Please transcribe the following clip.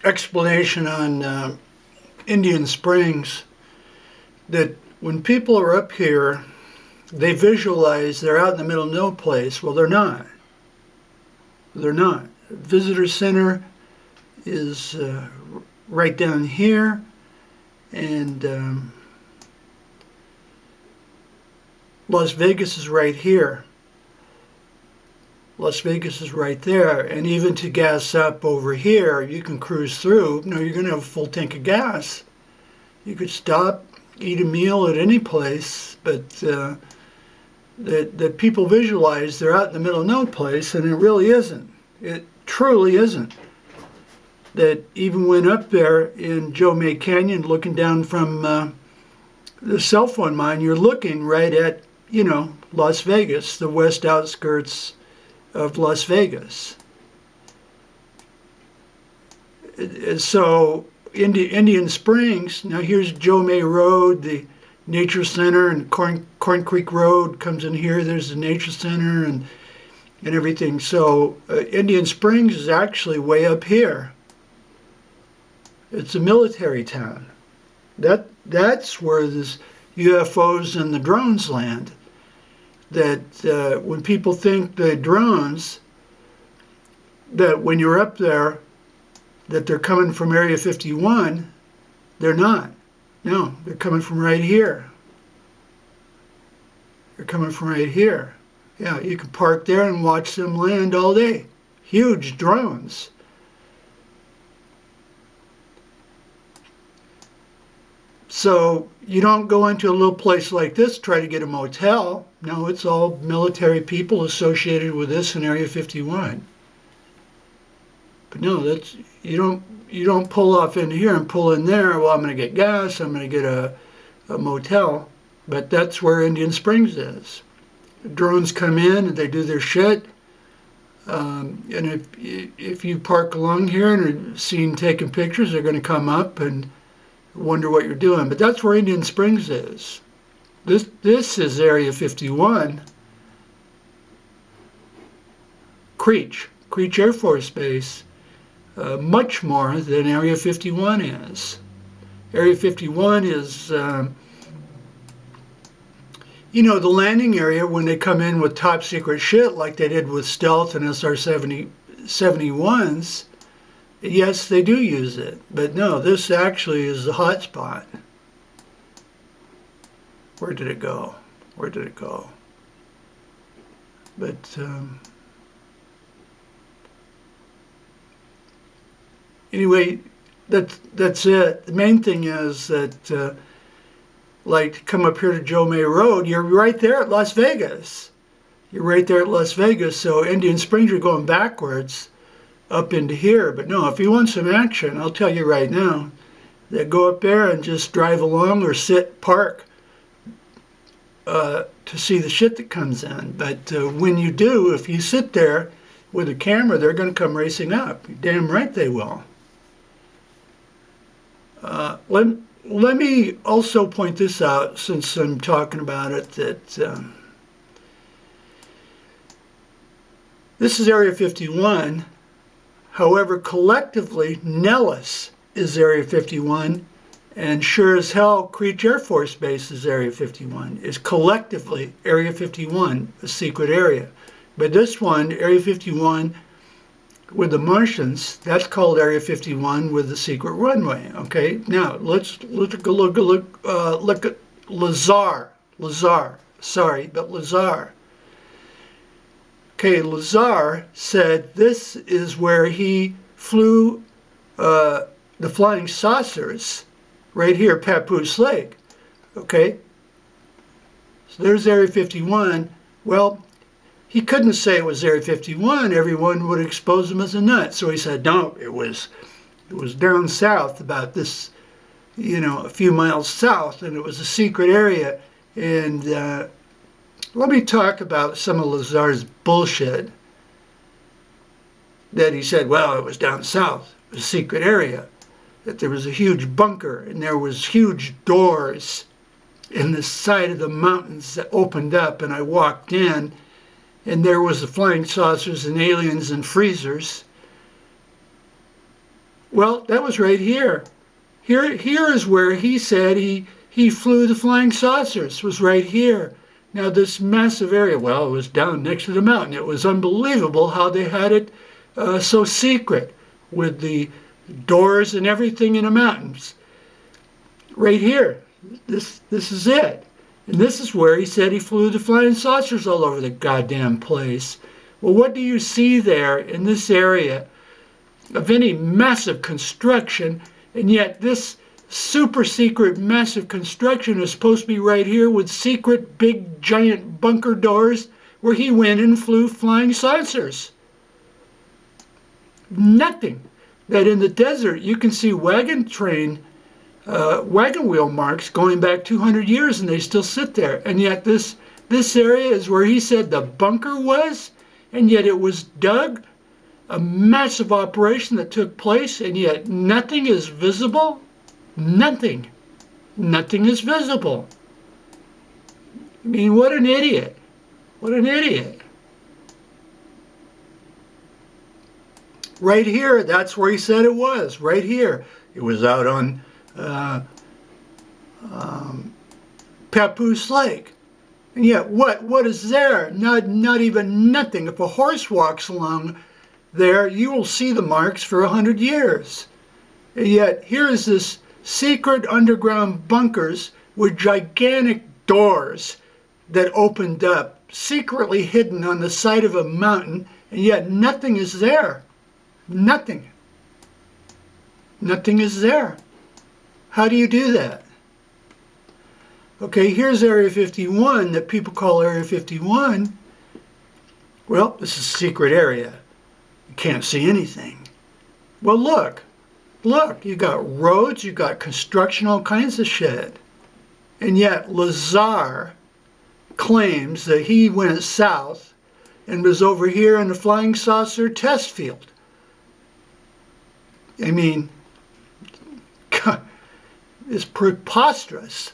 explanation on Indian Springs that when people are up here, they visualize they're out in the middle of no place. Well, they're not. They're not. Visitor Center is right down here, and Las Vegas is right here. Las Vegas is right there, and even to gas up over here, you can cruise through. No, you're going to have a full tank of gas. You could stop, eat a meal at any place, but that people visualize they're out in the middle of no place, and it really isn't. It truly isn't. That even went up there in Joe May Canyon, looking down from the cell phone mine, you're looking right at, Las Vegas, the west outskirts of Las Vegas. So Indian Springs, now here's Joe May Road, the Nature Center, and Corn Creek Road comes in here. There's the Nature Center and everything. So Indian Springs is actually way up here. It's a military town. That's where this UFOs and the drones land. That when people think the drones, that when you're up there, that they're coming from Area 51, they're not. No, they're coming from right here. They're coming from right here. Yeah, you can park there and watch them land all day. Huge drones. So you don't go into a little place like this, try to get a motel. No, it's all military people associated with this in Area 51. But no, you don't pull off into here and pull in there. Well, I'm going to get gas. I'm going to get a motel. But that's where Indian Springs is. The drones come in and they do their shit. And if you park along here and are seen taking pictures, they're going to come up and wonder what you're doing. But that's where Indian Springs is. This is Area 51. Creech Air Force Base. Much more than Area 51 is. Area 51 is, the landing area when they come in with top secret shit like they did with Stealth and SR-71s. Yes, they do use it, but no, this actually is the hot spot. Where did it go? But anyway, that's it. The main thing is that, like, come up here to Joe May Road, you're right there at Las Vegas. So Indian Springs, you're going backwards up into here. But no, if you want some action, I'll tell you right now, that go up there and just drive along or park to see the shit that comes in. But when you do, if you sit there with a camera, they're going to come racing up. Damn right they will. Let me also point this out, since I'm talking about it, that this is Area 51. However, collectively, Nellis is Area 51, and sure as hell, Creech Air Force Base is Area 51. Is collectively Area 51, a secret area. But this one, Area 51, with the Martians, that's called Area 51 with the secret runway. Okay, now let's look at Lazar. Lazar. Okay, Lazar said this is where he flew the flying saucers, right here, Papoose Lake. Okay, so there's Area 51. Well, he couldn't say it was Area 51. Everyone would expose him as a nut. So he said, no, it was down south, about this, a few miles south, and it was a secret area. And let me talk about some of Lazar's bullshit that he said, well, it was down south, it was a secret area, that there was a huge bunker and there was huge doors in the side of the mountains that opened up, and I walked in and there was the flying saucers and aliens and freezers. Well, that was right here. Here is where he said he flew the flying saucers, was right here. Now this massive area, well, it was down next to the mountain. It was unbelievable how they had it so secret with the doors and everything in the mountains. Right here, this is it. And this is where he said he flew the flying saucers all over the goddamn place. Well, what do you see there in this area of any massive construction? And yet this super secret massive construction is supposed to be right here with secret big giant bunker doors where he went and flew flying saucers. Nothing. That in the desert you can see wagon wheel marks going back 200 years and they still sit there. And yet this area is where he said the bunker was, and yet it was dug, a massive operation that took place, and yet nothing is visible. Nothing. Nothing is visible. I mean, what an idiot. What an idiot. Right here, that's where he said it was. Right here. It was out on Papoose Lake. And yet, what is there? Not even nothing. If a horse walks along there, you will see the marks for 100 years. And yet, here is this secret underground bunkers with gigantic doors that opened up, secretly hidden on the side of a mountain, and yet nothing is there. Nothing. Nothing is there. How do you do that? Okay, here's Area 51 that people call Area 51. Well, this is a secret area. You can't see anything. Well, look, you got roads, you got construction, all kinds of shit. And yet Lazar claims that he went south and was over here in the flying saucer test field. I mean, it's preposterous.